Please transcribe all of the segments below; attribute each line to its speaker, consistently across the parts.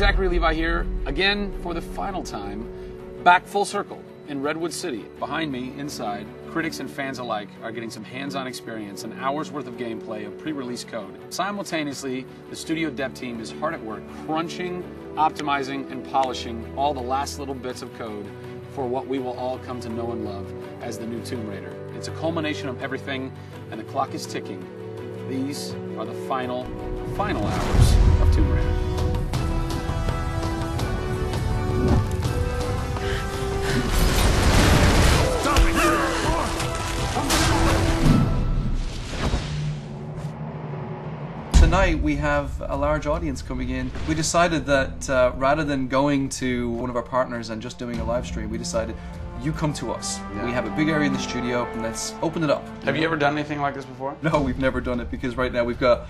Speaker 1: Zachary Levi here, again for the final time, back full circle in Redwood City. Behind me, inside, critics and fans alike are getting some hands-on experience, an hour's worth of gameplay of pre-release code. Simultaneously, the studio dev team is hard at work crunching, optimizing, and polishing all the last little bits of code for what we will all come to know and love as the new Tomb Raider. It's a culmination of everything, and the clock is ticking. These are the final hours of Tomb Raider.
Speaker 2: Tonight we have a large audience coming in. We decided that rather than going to one of our partners and just doing a live stream, we decided you come to us. Yeah. We have a big area in the studio, and let's open it up.
Speaker 1: Have you ever done anything like this before?
Speaker 2: No, we've never done it, because right now we've got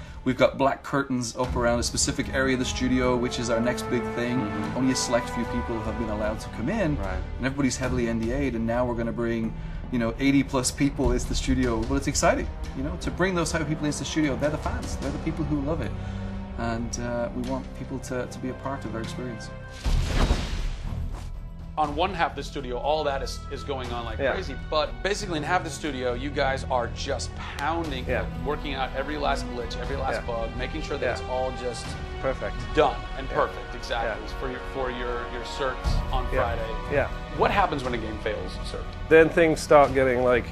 Speaker 2: black curtains up around a specific area of the studio, which is our next big thing. Mm-hmm. Only a select few people have been allowed to come in, right. And everybody's heavily NDA'd, and now we're going to bring 80 plus people into the studio. Well, it's exciting, to bring those type of people into the studio. They're the fans, they're the people who love it, and we want people to be a part of their experience.
Speaker 1: On one half of the studio, all that is going on like crazy, but basically in half the studio, you guys are just pounding, working out every last glitch, every last bug, making sure that it's all just
Speaker 3: perfect,
Speaker 1: done and perfect, exactly, for your certs on Friday.
Speaker 3: Yeah.
Speaker 1: What happens when a game fails cert?
Speaker 3: Then things start getting like,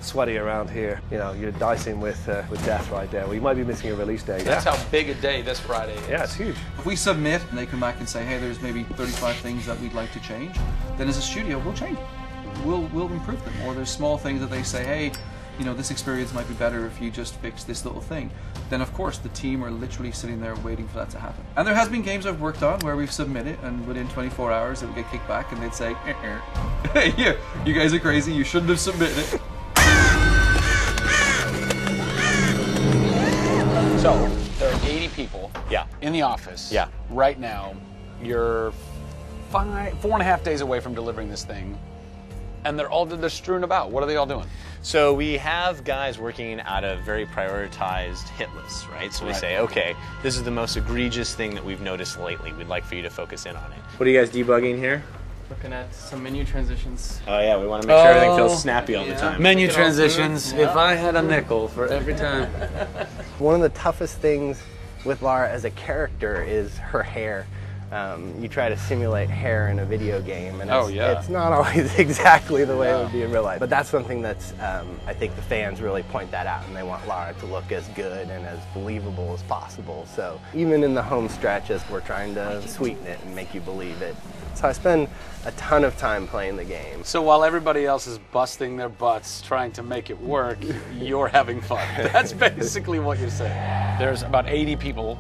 Speaker 3: sweaty around here. You're dicing with death right there. We might be missing a release day.
Speaker 1: That's how big a day this Friday is.
Speaker 3: Yeah, it's huge.
Speaker 2: If we submit and they come back and say, hey, there's maybe 35 things that we'd like to change, then as a studio, we'll change them. We'll improve them. Or there's small things that they say, hey, this experience might be better if you just fix this little thing. Then of course the team are literally sitting there waiting for that to happen. And there has been games I've worked on where we've submitted, and within 24 hours it would get kicked back and they'd say, hey, you guys are crazy, you shouldn't have submitted it.
Speaker 1: So, there are 80 people in the office right now. You're 4.5 days away from delivering this thing, and they're strewn about. What are they all doing?
Speaker 4: So we have guys working out of very prioritized hit lists, right? So we say, okay, this is the most egregious thing that we've noticed lately. We'd like for you to focus in on it. What are you guys debugging here?
Speaker 5: Looking at some menu transitions.
Speaker 4: Oh yeah, we want to make sure everything feels snappy all the time.
Speaker 5: Menu transitions, if I had a nickel for every time.
Speaker 6: One of the toughest things with Lara as a character is her hair. You try to simulate hair in a video game, and it's not always exactly the way it would be in real life. But that's something that's, I think the fans really point that out, and they want Lara to look as good and as believable as possible. So even in the home stretches, we're trying to sweeten it and make you believe it. So I spend a ton of time playing the game.
Speaker 1: So while everybody else is busting their butts trying to make it work, you're having fun. That's basically what you're saying. There's about 80 people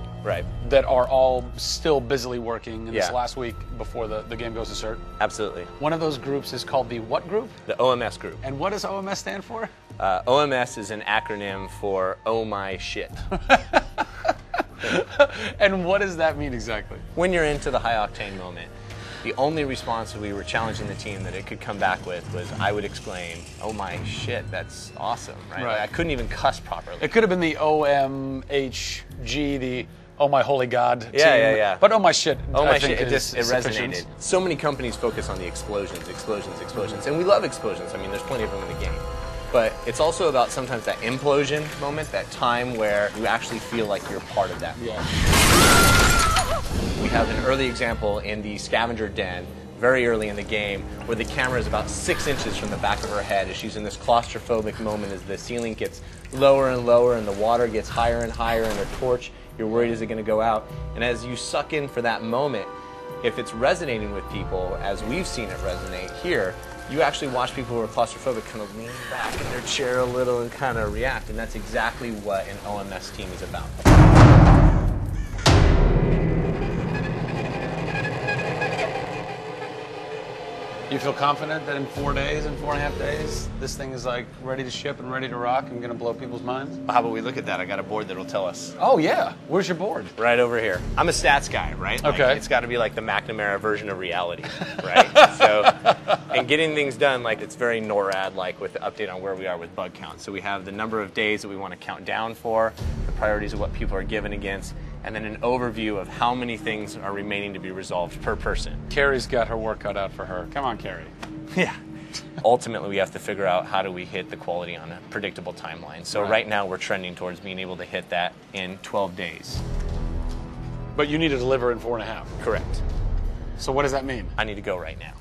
Speaker 1: that are all still busily working in this last week before the game goes to cert.
Speaker 4: Absolutely.
Speaker 1: One of those groups is called the what group?
Speaker 4: The OMS group.
Speaker 1: And what does OMS stand for?
Speaker 4: OMS is an acronym for Oh My Shit.
Speaker 1: And what does that mean exactly?
Speaker 4: When you're into the high octane moment, the only response we were challenging the team that it could come back with was, I would exclaim, oh my shit, that's awesome, right? Like, I couldn't even cuss properly.
Speaker 1: It could have been the OMHG, the oh my holy god team.
Speaker 4: Yeah.
Speaker 1: But oh my shit,
Speaker 4: oh my
Speaker 1: shit,
Speaker 4: it resonated. So many companies focus on the explosions, and we love explosions. I mean, there's plenty of them in the game. But it's also about sometimes that implosion moment, that time where you actually feel like you're part of that. We have an early example in the scavenger den, very early in the game, where the camera is about 6 inches from the back of her head as she's in this claustrophobic moment as the ceiling gets lower and lower and the water gets higher and higher and her torch, you're worried, is it going to go out? And as you suck in for that moment, if it's resonating with people, as we've seen it resonate here, you actually watch people who are claustrophobic kind of lean back in their chair a little and kind of react, and that's exactly what an OMS team is about.
Speaker 1: You feel confident that in 4 days, in 4.5 days, this thing is like ready to ship and ready to rock and gonna blow people's minds?
Speaker 4: How about we look at that? I got a board that'll tell us.
Speaker 1: Oh yeah, where's your board?
Speaker 4: Right over here. I'm a stats guy, right? Like,
Speaker 1: okay.
Speaker 4: It's got to be like the McNamara version of reality, right? So, and getting things done, like it's very NORAD-like with the update on where we are with bug count. So we have the number of days that we want to count down for, the priorities of what people are given against, and then an overview of how many things are remaining to be resolved per person.
Speaker 1: Carrie's got her work cut out for her. Come on, Carrie.
Speaker 4: Yeah. Ultimately, we have to figure out how do we hit the quality on a predictable timeline. So right now, we're trending towards being able to hit that in 12 days.
Speaker 1: But you need to deliver in 4.5.
Speaker 4: Correct.
Speaker 1: So what does that mean?
Speaker 4: I need to go right now.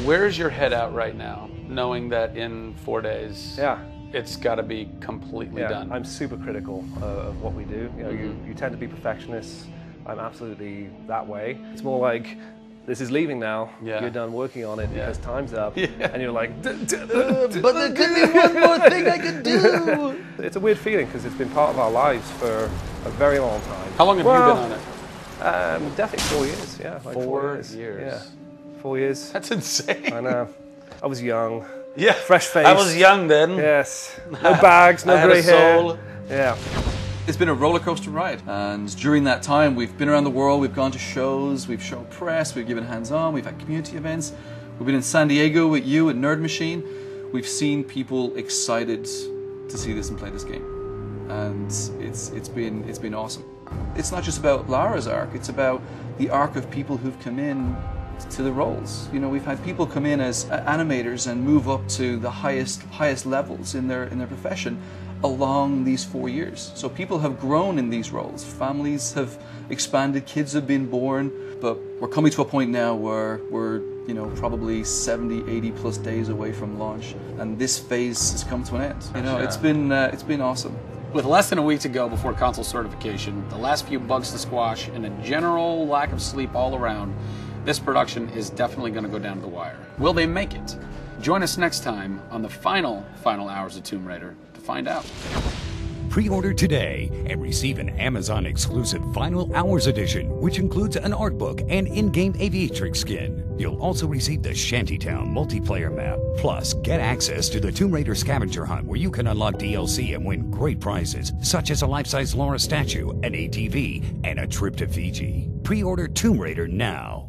Speaker 1: Where's your head at right now, knowing that in 4 days,
Speaker 3: Yeah.
Speaker 1: it's got to be completely done?
Speaker 3: I'm super critical of what we do. You know, you tend to be perfectionists. I'm absolutely that way. It's more like, this is leaving now.
Speaker 1: Yeah.
Speaker 3: You're done working on it because time's up. And you're like,
Speaker 4: But there could be one more thing I could do.
Speaker 3: It's a weird feeling because it's been part of our lives for a very long time.
Speaker 1: How long have you been on it?
Speaker 3: Definitely 4 years, yeah. Like
Speaker 1: 4 years.
Speaker 3: Yeah, 4 years.
Speaker 1: That's insane.
Speaker 3: I know. I was young.
Speaker 5: Yeah.
Speaker 3: Fresh face.
Speaker 5: I was young then.
Speaker 3: Yes. No bags, no
Speaker 5: I had
Speaker 3: grey
Speaker 5: a
Speaker 3: hair.
Speaker 5: soul.
Speaker 3: Yeah.
Speaker 2: It's been a roller coaster ride, and during that time we've been around the world, we've gone to shows, we've shown press, we've given hands-on, we've had community events, we've been in San Diego with you at Nerd Machine. We've seen people excited to see this and play this game, and it's been awesome. It's not just about Lara's arc, it's about the arc of people who've come in to the roles. You know, we've had people come in as animators and move up to the highest levels in their profession along these 4 years. So people have grown in these roles, families have expanded, kids have been born, but we're coming to a point now where we're, you know, probably 70, 80 plus days away from launch, and this phase has come to an end. You know, it's been awesome.
Speaker 1: With less than a week to go before console certification, the last few bugs to squash, and a general lack of sleep all around, this production is definitely going to go down to the wire. Will they make it? Join us next time on the final hours of Tomb Raider to find out.
Speaker 7: Pre-order today and receive an Amazon-exclusive Final Hours edition, which includes an art book and in-game aviatrix skin. You'll also receive the Shantytown multiplayer map. Plus, get access to the Tomb Raider scavenger hunt, where you can unlock DLC and win great prizes, such as a life-size Laura statue, an ATV, and a trip to Fiji. Pre-order Tomb Raider now.